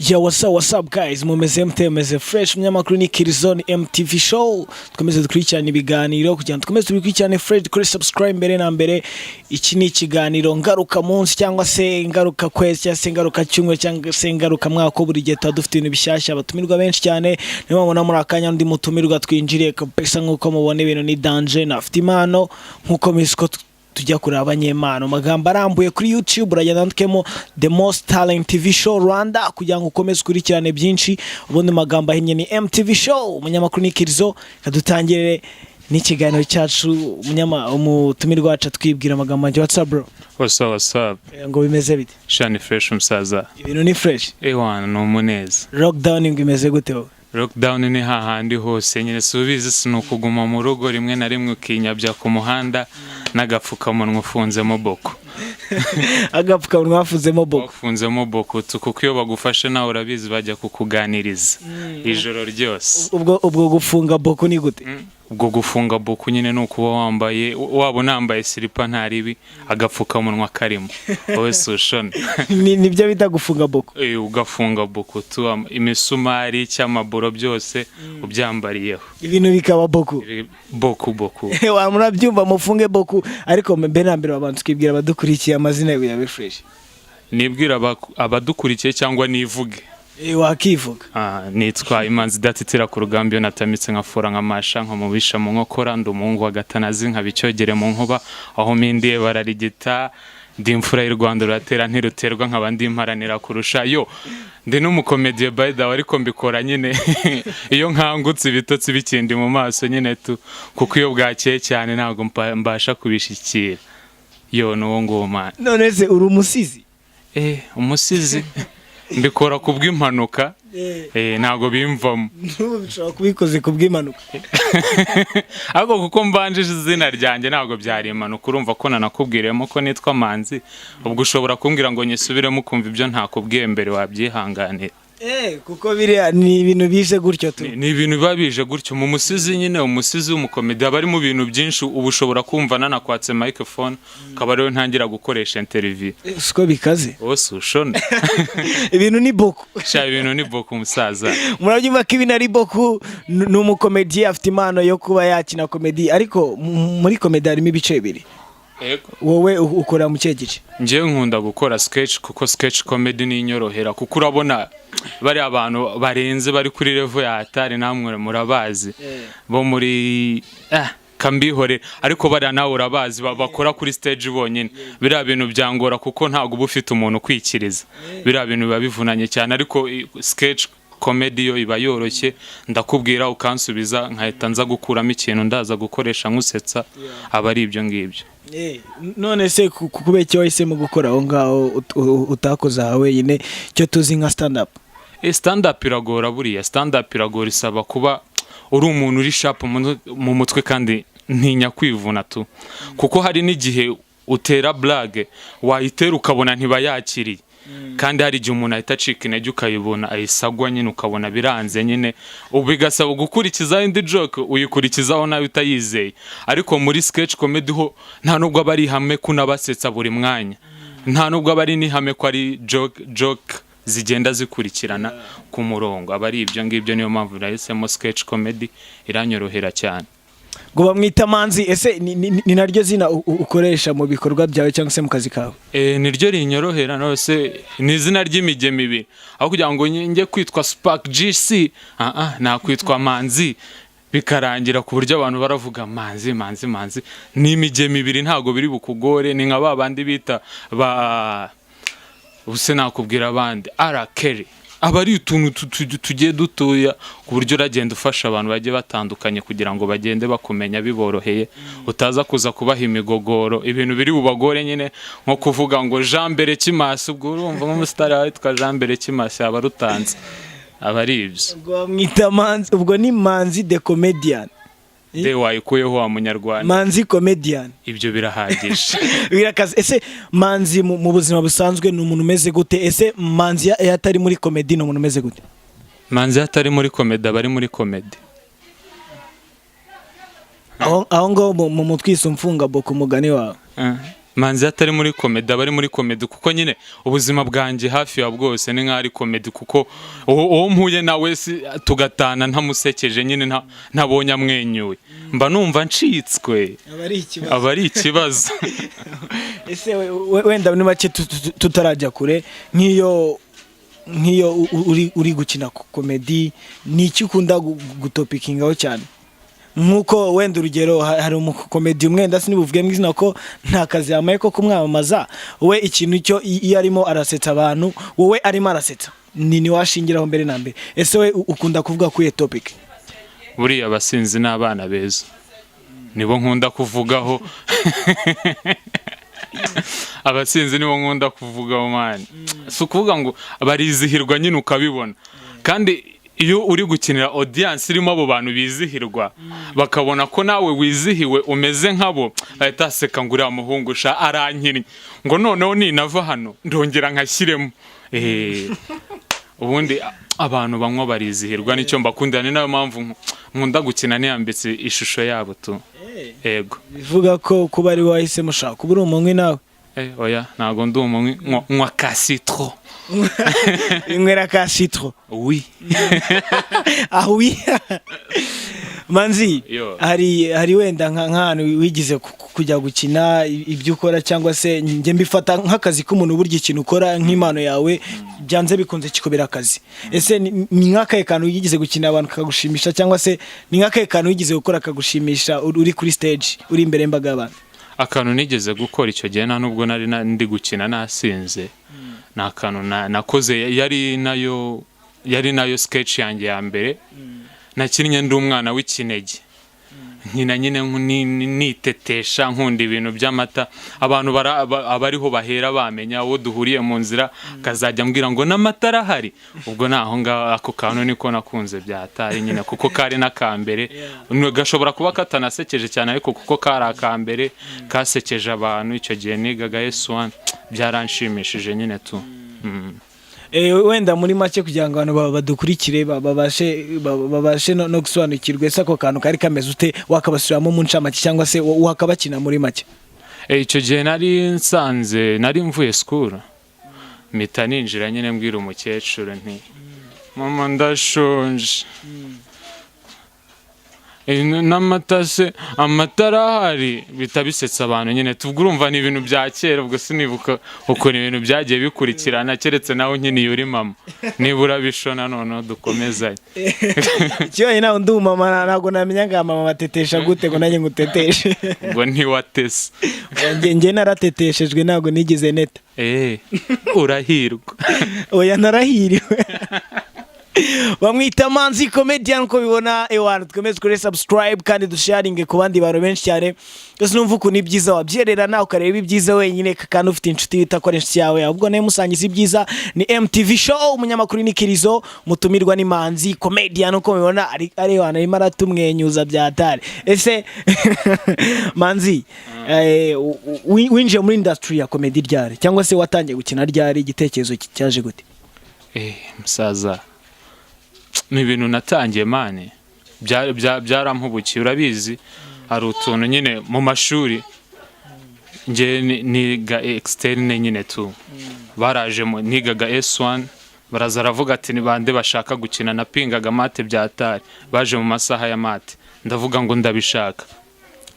Yo, what's up guys, mumeze mute, mumeze fresh, munyamakuru ni Kirizone MTV show. Dukomeze dukurikirana ibiganiro kugira ngo dukomeze tubikurikirane fresh, kuri subscribe mbere na mbere. Iki ni ikiganiro ngaruka munsi cyangwa se ngaruka kwezi cyangwa se ngaruka cyumwe cyangwa se ngaruka mwaka, buri gihe dufite ibintu bishyashya, abatumirwa benshi cyane. Niyo mubona muri akanya ndi mutumirwa twinjiriye kabisa, nkuko mubona ibintu ni danger, nafite impano nkuko misiko tujya kuri abanyemano. Magambo arambuye kuri YouTube uragenda ndikemo The Most Talent TV Show Rwanda kugira ngo ukomeze kurikirane byinshi. Ubundi magambo ahinnye ni MTV Show. Umunyamakuru ni Kirizo, kadutangire n'ikiganiro cyacu. Umutumirwa wacu twibwira amagambo anje. What's up bro? What's up? Ngo bimeze bite? Shani fresh musaza. Ibintu ni fresh. Ewana no muneza. Lockdown imeze gute ho? Lockdown ni hahandi hose nyine subize sinukuguma mu rugo, rimwe na rimwe ukinyabya ku muhanda n'agapfukamunwa ufunzemo boko. Agapfukamunwa wafunzemo boko. Ufunzemo boko kuko iyo bagufashe nawe urabizi bajya kukuganiriza ijoro ryose. Ubwo gufunga boko ni gute? Ubwo gufunga boko nyine no kuba wambaye nambaye silipa ntaribi agapfukamunwa karimo wowe sushona. Nibyo bita gufunga boko. Ugafunga boko tu imisumari cy'amaburo byose ubyambariyeho, ibintu bikaba boko. Boko murabyumva mufunge boko. Ariko mbe nambere abantu twibwira abadukurikiye amazina yawe fresh. Nibwira abadukurikiye cyangwa nivuge? Wakivuga. Nitwa Imanzi datitira ku rugambyo, natamitse nkafura nkamasha nkamubisha mu nkokora, ndumuhungu wa gatanazi nkabicyogere mu nkuba, aho mindiye bararigita, ndi imfura y'u Rwanda ruratera ntiruterwa, nkabandi imparanira kurusha. Yo ndi n'umukomediye by the way, ariko mbikora nyine iyo nkangutse ibitotsi bikindi mu maso nyine tu, kuko iyo bwakeye cyane ntabwo mbasha kubishikira. Yo nuwo ngoma. None se uri umusizi? Umusizi mbikora kubw'impanuka. Ntago bimvamo. Bishobora kubikoze kubw'impanuka. Ahubwo kuko mbanjije izina ryanjye ntago byari impanuka, urumva ko nanakubwiremo ko nitwa Manzi. Ubwo ushobora kumbwira ngo nyisubiremo kumva ibyo ntakubwiye mbere wabyihanganira. Kuko biriya ni ibintu bije gutyo tu. Ni ibintu babije gutyo mu musizi nyine, umusizi w'umukomedi aba ari mu bintu byinshi. Ubu ushobora kumva nanakwatse microphone kaba rero ntangira gukoresha interview. Siko bikaze. Wose ushona. Ibintu ni boko. Ibintu ni boko musaza. Murabyumva ko ibintu ari boko. N'umukomedi afite impano yo kuba yakina komedi, ariko muri komedi harimo ibice bibiri. Wowe ukora mu cyegice? Ngiye nkunda gukora sketch, kuko sketch comedy ni inyorohera, kuko urabona bari abantu barenze bari kuri level ya atari, namwe murabazi bo muri kambihore, ariko bari nawe urabazi bakora kuri stage bonyine. Biriya bintu byangora kuko ntago uba ufite umuntu kwikiriza, biriya bintu biba bivunanye cyane. Ariko sketch comedy yo iba yoroshye, ndakubwira ukansubiza nkahita nza gukuramo ikintu ndaza gukoresha nkusetsa, aba ari ibyo ngibyo. None se kubera icyo wahisemo gukora aho ngaho utakoze aha wenyine, cyo tuzi nka stand up? Stand up iragora buriya, stand up iragora, isaba kuba uri umuntu uri sharp mu mutwe kandi ntinya kwivuna tu, kuko hari n'igihe utera blague wayitera ukabona ntibayakiriye, kandi hari igihe umuntu ahita acika intege ukayibona ayisagwa nyine ukabona biranze nyine, ubigasaba gukurikizaho indi joke uyikurikizaho nawe utayizeye. Ariko muri sketch comedy ho nta nubwo aba ari ihame kunabasetsa buri mwanya, nta nubwo aba ari n'ihame ko ari joke zigenda zikurikirana ku murongo, aba ari ibyo ngibyo. Niyo mpamvu nahisemo sketch comedy, iranyorohera cyane. Ngo bamwita Manzi, ese ni naryo zina ukoresha mu bikorwa byawe cyangwa se mu kazi kawe? Niryo rinyorohera, nose ni izina ry'imigemo ibiri. Aho kugira ngo njye kwitwa Spark GC, nakwitwa Manzi bikarangira ku buryo abantu baravuga Manzi. Ni imigemo ibiri, ntago biri bukugore. Ni nka babandi bita ubuse nakubwira abandi Kelly. Aba ari utuntu tugiye dutoya ku buryo uragenda ufasha abantu bagiye batandukanye kugira ngo bagende bakumenya biboroheye, utaza kuza kubaha imigogoro, ibintu biri bubagore nyine, nko kuvuga ngo Jean Mbere Kimasi. Ubwo urumva nk'umustar witwa Jean Mbere Kimasi aba rutanze, aba ari ibyo. Ubwo mwita Manzi, ubwo ni Manzi the comedian. Wayikuyeho wa munyarwanda, Manzi comedian. Ibyo birahagije. Birakaze. Ese Manzi mu buzima busanzwe ni umuntu umeze gute? Ese Manzi yatari muri comedy ni umuntu umeze gute? Manzi yatari muri comedy aba ari muri comedy. Aho ngo mu mutwise umfunga boko umugani wawe. manzi atari muri komedi aba ari muri komedi kuko nyine ubuzima bwanjye hafi ya bwose ni nk'ari komedi kuko uwo mpuye nawe tugatana ntamusekeje nyine ntabonye amwenyuwe mba numva ncitswe aba ari ikibazo. ese wenda ni make tutarajya kure nk'iyo uri gukina komedi ni iki ukunda gutopikingaho cyane nkuko wenda urugero hari umukomedi umwenda sinibuvuge mu izina ko nta kazi yamaye ko kumwamamaza we ikintu cyo iyo arimo arasetsa abantu wowe arimo arasetsa ni washingiraho mbere na mbere ese we ukunda kuvuga ku iyo topic buriya abasinzi n'abana beza nibo nkunda kuvugaho abasinzi nibo nkunda kuvugaho mani si ukuvuga ngo barizihirwa nyine ukabibona kandi iyo uri gukinira audience irimo abo bantu bizihirwa bakabona ko nawe wizihiwe umeze nkabo ahita aseka ngo uriya muhungusha arankinnye ngo noneho ninava hano ndongera nkashyiremo ubundi abantu bamwe barizihirwa nicyo mbakundira ni nayo mpamvu nkunda gukina niyambitse ishusho yabo tu yego bivuga ko kuba ari wahise mushaka ubu uri umunywi nawe oya ntago ndi umunywi nywa ka citron inywera ka citron oui ah oui manzi hari wenda nk'ahantu wigize kujya gukina ibyo ukora cyangwa se njye mbifata nk'akazi k'umuntu burya ikintu ukora nk'impano yawe byanze bikunze kikobera akazi ese ni nk'akahe kantu wigize gukina abantu kagushimisha cyangwa se ni nk'akahe kantu wigize gukora kagushimisha uri kuri stage uri imbere y'imbaga y'abantu akantu nigeze gukora icyo gihe nta nubwo nari ndi gukina nasinze ni akantu nakoze yari nayo sketch yanjye ya mbere nakinnye ndi umwana w'ikinege nkina nyine nitetesha nkunda ibintu by'amata abantu abariho bahera bamenya uwo duhuriye mu nzira kazajya mbwira ngo n'amata arahari ubwo naho ngaho ako kantu niko nakunze byatari nyine kuko kari n'akambere gashobora kuba katanasekeje cyane ariko kuko kari akambere kasekeje abantu icyo gihe nigaga S1 byaranshimishije nyine tu wenda muri make kugira ngo abantu badukurikire babashe no gusobanukirwa ese ako kantu kari kameze ute wakabasubiramo mu ncamake cyangwa se wakabakina muri make icyo gihe nari mvuye school mpita ninjira nyine mbwira umukecuru nti mama ndashonje n'amata se amatara ahari bitabisetsa abantu nyine tugurumva ni ibintu bya kera ubwo sinibuka uko ni ibintu byagiye bikurikirana keretse nawe nyine yuri mama nibura bishona none dukomezanye cyo nawe ndi mama ntago namenya ngo mama batetesha gute ngo nanjye nguteteshe ngo ntiwatese nge narateteshejwe ntago nigize neta urahirwa oya narahiriwe bamwita manzi comedian ko bibona ewana twemeze kuri subscribe kandi dusharinge ku bandi bantu benshi cyane gusa numva uko ni byiza wabyerera nawe ukareba ibyiza wenyine kandi ufite inshuti yitakora inshuti yawe ahubwo nayo musangiza ibyiza ni MTV show umunyamakuru ni Kirizo mutumirwa ni manzi comedian uko bibona ari ewana arimo aratumwenyuza byatari ese manzi winjiye muri industry ya comedy ryari cyangwa se watangiye gukina ryari igitekerezo cyaje gute musaza ni ibintu natangiye mane byarampubukiye urabizi hari utuntu nyine mu mashuri nge niga externe nyine tu baraje nigaga S1 baraza aravuga ati ni bande bashaka gukina napingaga mate byatari baje mu masaha ya mate ndavuga ngo ndabishaka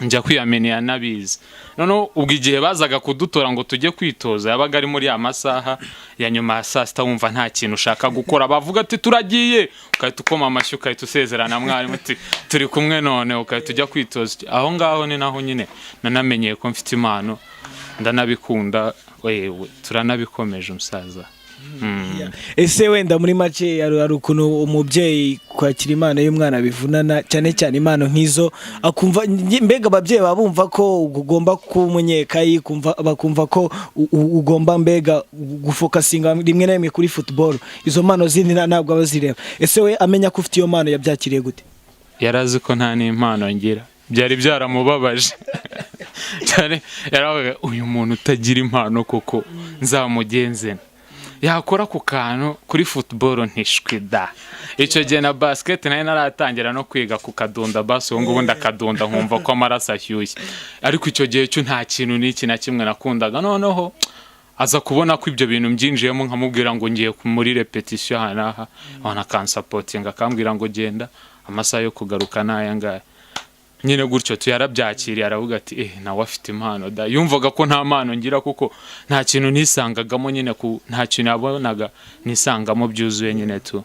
njya kwiyamenya nabizi none ubwo igihe bazaga kudutora ngo tujye kwitoza yabaga ari muri ya masaha ya nyuma ya saa sita wumva nta kintu ushaka gukora bavuga ati turagiye ukahita ukoma amashyi ukahita usezerana mwarimu ati turi kumwe none ukahita ujya kwitoza aho ngaho ni naho nyine nanamenyeye ko mfite impano ndanabikunda wewe turanabikomeje umusaza ese wenda muri make hari ukuntu umubyeyi kwakira impano y'umwana bivunana cyane cyane impano nk'izo akumva mbega ababyeyi babumva ko ugomba kumunyekayi bakumva ko ugomba mbega gufokasinga rimwe na rimwe kuri football izo mpano zindi ntabwo abazireba ese we amenya ko ufite iyo mpano yabyakiriye gute yarazi ko nta n'impano ngira byari byaramubabaje cyane yaravuga uyu muntu utagira impano koko nzamugenze yakora ku kantu kuri football ntishwida icyo gihe na basket nayo naratangira no kwiga ku kadunda baso ngo ubundi akadunda nkumva ko amaraso ashyushye ariko icyo gihe cyo nta kintu n'iki na kimwe nakundaga noneho aza kubona ko ibyo bintu mbyinjiyemo nkamubwira ngo ngiye muri repetition hanaha wana kan supporting akambwira ngo genda amasaha yo kugaruka naya ngaya nyine gutyo tuyarabyakiriye aravuga ati nawe afite impano da yumvaga ko nta mpano ngira kuko nta kintu nisangagamo nyine nta kintu yabonaga nisangamo byuzuye nyine tu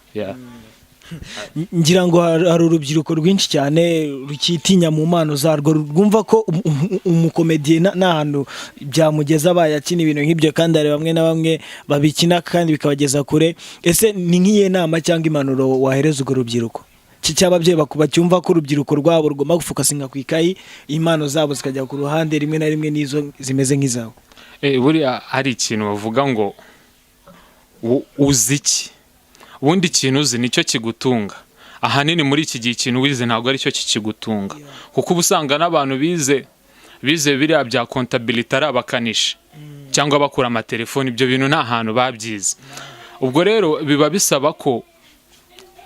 ngira ngo hari urubyiruko rwinshi cyane rukitinya mu mpano zarwo rwumva ko umukomediye n'ahantu byamugeza bayakina ibintu nk'ibyo kandi hari bamwe na bamwe babikina kandi bikabageza kure ese ni nk'iye nama cyangwa impanuro wahereza urwo rubyiruko cy'ababyeyi bacyumva ko urubyiruko rwabo rugomba gufokasinga ku ikayi impano zabo zikajya ku ruhande rimwe na rimwe n'izo zimeze nk'izawe buriya hari ikintu bavuga ngo uzi iki ubundi ikintu uzi nicyo kigutunga ahanini muri iki gihe ikintu wize ntabwo ari cyo kikigutunga kuko uba usanga n'abantu bize biriya bya kontabilite ari abakanishi cyangwa bakura amatelefoni ibyo bintu nta hantu babyize ubwo rero biba bisaba ko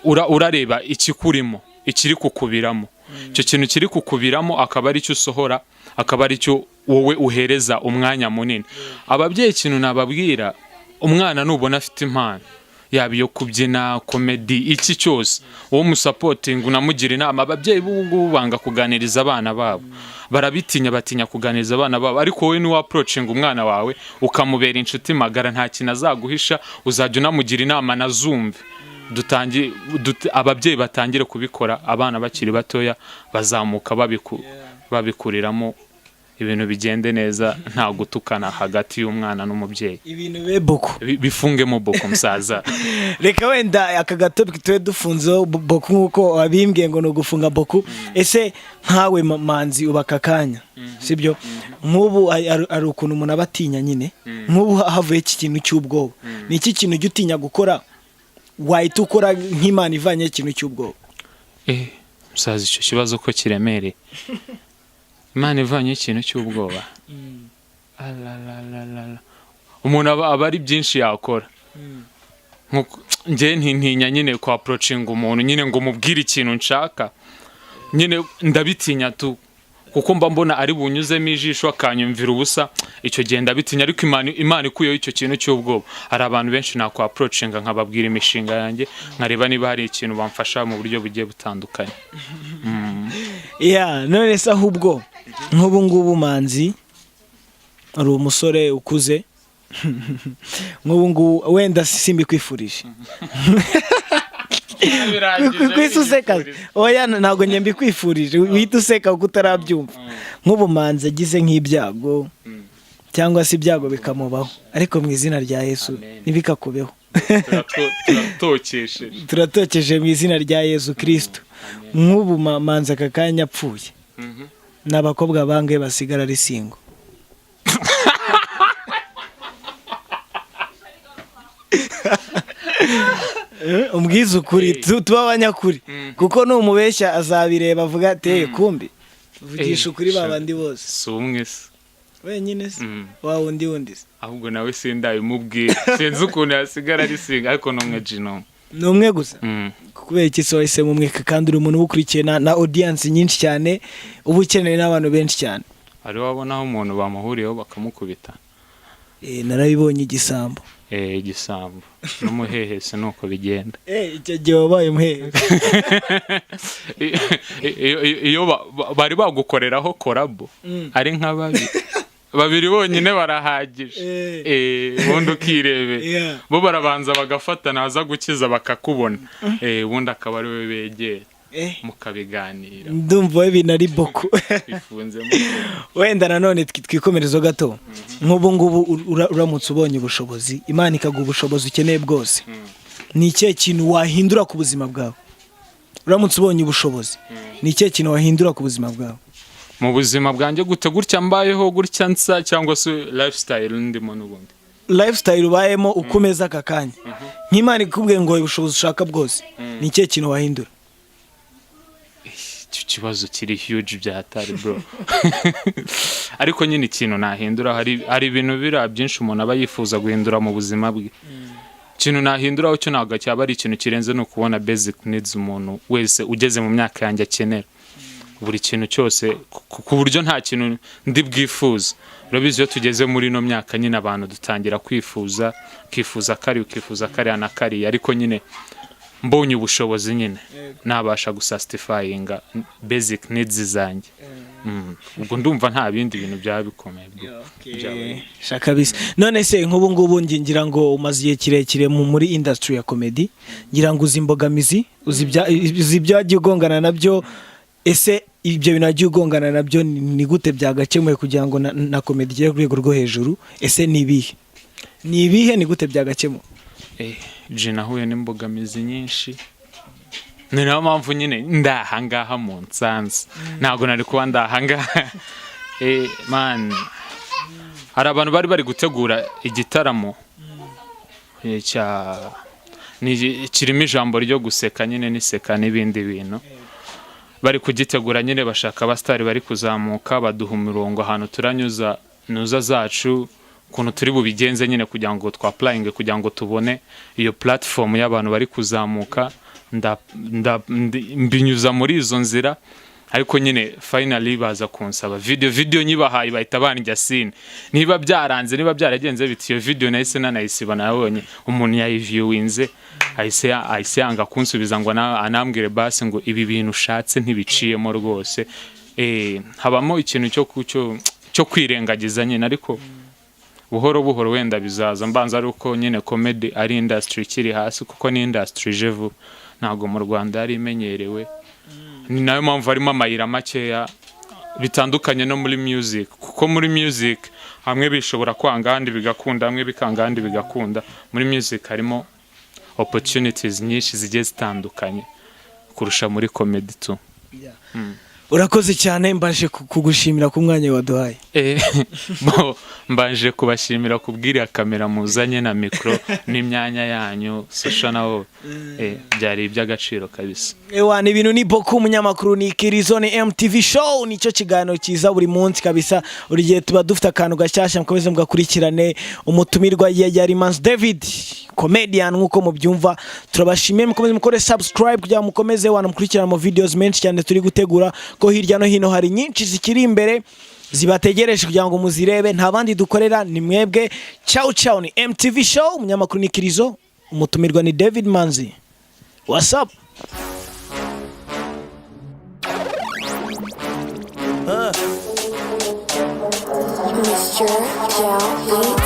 urareba ikikurimo ikiri kukubiramo icyo kintu kiri kukubiramo akaba ari cyo usohora akaba ari cyo wowe uhereza umwanya munini ababyeyi ikintu nababwira umwana nubona afite impano yaba iyo kubyina komedi iki cyose uwo musapotinga unamugira inama ababyeyi b'ubu banga kuganiriza abana babo batinya kuganiriza abana babo ariko wowe niwe approaching umwana wawe ukamubera inshuti magara nta kintu azaguhisha uzajya unamugira inama na zumve ababyeyi batangire kubikora abana bakiri batoya bazamuka babikuriramo ibintu bigende neza nta gutukana hagati y'umwana n'umubyeyi ibintu boko bifungemo boko musaza reka wenda aka gato twe dufunzeho boko nkuko wabimbwiye ngo no gufunga boko ese nkawe manzi ubaka kanya sibyo nk'ubu ari ukuntu umuntu abatinya nyine nk'ubu havuye iki kintu cy'ubwoba ni iki kintu ujya utinya gukora wahita ukora nk'imana ivanye ikintu cy'ubwoba musaza icyo kibazo ko kiremereye Imana ivanye ikintu cy'ubwoba umuntu aba ari byinshi yakora njye ntinya nyine kwa approaching umuntu nyine ngo mubwire ikintu nshaka nyine ndabitinya tu kuko mba mbona ari bunyuzemo ijisho akanyumvira ubusa icyo gihe ndabitinya ariko Imana ikuyeho icyo kintu cy'ubwoba hari abantu benshi nakwa approaching nkababwira imishinga yanjye nkareba niba hari ikintu bamfasha mu buryo bugiye butandukanye none se ahubwo nk'ubu ngubu manzi ari umusore ukuze nk'ubu ngubu wenda simbi kwifurije kwisi useka oya ntabwo njye mbikwifurije wihita useka kuko utarabyumva nk'ubu manzi agize nk'ibyago cyangwa se ibyago bikamubaho ariko mu izina rya Yesu ntibikakubeho turatokeje mu izina rya Yesu Kristo nk'ubu manzi aka kanya apfuye n'abakobwa bangahe basigara ari singo umbwiza ukuri tuba abanyakuri kuko numubeshya azabireba avuga ati kumbi uvugisha ukuri babandi bose si umwe se wenyine se wa wundi se ahubwo nawe sindabimubwira sinzi ukuntu yasigara ari singo ariko n'umwe jino ni umwe gusa kubera iki se wahise umwe kandi uri umuntu ubukurikiye na audience nyinshi cyane uba ukeneye n'abantu benshi cyane hari wabona aho umuntu bamuhuriyeho bakamukubita narabibonye igisambo igisambo n'umuhehese nuko bigenda icyo gihe wabaye umuhehese iyo bari bagukoreraho korabo ari nka babiri bonyine barahagije ubundi ukirebera bo barabanza bagafata naza gukiza bakakubona ubundi akaba ari we begera mukabiganira ndumva we binari boko wenda nanone twikomerezo gato nk'ubu ngubu uramutse ubonye ubushobozi Imana ikaguha ubushobozi ukeneye bwose ni ikihe kintu wahindura ku buzima bwawe uramutse ubonye ubushobozi ni ikihe kintu wahindura ku buzima bwawe mu buzima bwanjye gute gutya mbayeho gutya nsa cyangwa se lifestyle ndimo n'ubundi lifestyle ubayemo ukomeza aka kanya nk'Imana ikubwiye ngo ubushobozi ushaka bwose ni ikihe kintu wahindura ikibazo kiri huge byatari bro ariko nyine ikintu nahindura hari ibintu bira byinshi umuntu aba yifuza guhindura mu buzima bwe ikintu nahinduraho cyo ntabwo cyaba ari ikintu kirenze no kubona basic needs umuntu wese ugeze mu myaka yanjye akenera buri kintu cyose ku buryo nta kintu ndi bwifuza urabizi iyo tugeze muri no myaka nyine abantu dutangira kwifuza ukifuza kariya na kariya ariko nyine mbonye ubushobozi nyine nabasha gusastifyinga basic needs zanjye ubwo ndumva nta bindi bintu byaba bikomeye shakabisa none se nk'ubu ngubu ngira ngo umaze igihe kirekire muri industry ya comedy ngira ngo uzi imbogamizi uzi ibyo wagiye ugongana nabyo ese ibyo bintu wagiye ugongana nabyo ni gute byagakemuye kugira ngo na comedy igere ku rwego rwo hejuru ese ni ibihe ni gute byagakemuye nahuye n'imbogamizi nyinshi ni nayo mpamvu nyine ndahangaha mu nsanze ntabwo nari kuba ndahangaha man hari abantu bari gutegura igitaramo kirimo ijambo ryo guseka nyine n'iseka n'ibindi bintu bari kugitegura nyine bashaka abasitari bari kuzamuka baduha umurongo ahantu turanyuza zacu ukuntu turi bubigenze nyine kugira ngo twapurayinge kugira ngo tubone iyo platform y'abantu bari kuzamuka mbinyuza muri izo nzira ariko nyine finally baza kunsaba video nyibahaye bahita banjya scene niba byaragenze biti iyo video nahise nanayisiba nabonye umuntu yayiviewinze ahise yanga kunsubiza ngo anambwire basi ngo ibi bintu ushatse ntibiciyemo rwose habamo ikintu cyo kwirengagiza nyine ariko buhoro wenda bizaza mbanza ari uko nyine comedy ari industry kiri hasi kuko ni industry jevu ntago mu Rwanda yari imenyerewe ni nayo mpamvu harimo amayira makeya bitandukanye no muri music kuko muri music hamwe bishobora kwanga handi bigakunda hamwe bikanga handi bigakunda muri music harimo opportunities nyinshi zigiye zitandukanye kurusha muri comedy tu urakoze cyane mbaje kugushimira ku mwanya waduhaye mbaje kubashimira kubwira kamera muzanye na micro n'imyanya yanyu social nawo byari iby'agaciro kabisa ni ibintu ni Boko umunyamakuru ni Kirizone MTV show nicyo kiganiro kiza buri munsi kabisa buri gihe tuba dufite akantu gashyashya mukomeze mugakurikirane umutumirwa yari Mans David comedian nkuko mubyumva turabashimiye mukomeze mukore subscribe kugira mukomeze wanamukurikirana mu videos menshi cyane turi gutegura ko hirya no hino hari nyinshi zikiri imbere zibategereje kugira ngo muzirebe nta bandi dukorera ni mwebwe ciao ni MTV show umunyamakuru ni Kirizo umutumirwa ni David Manzi what's up Mr. Joe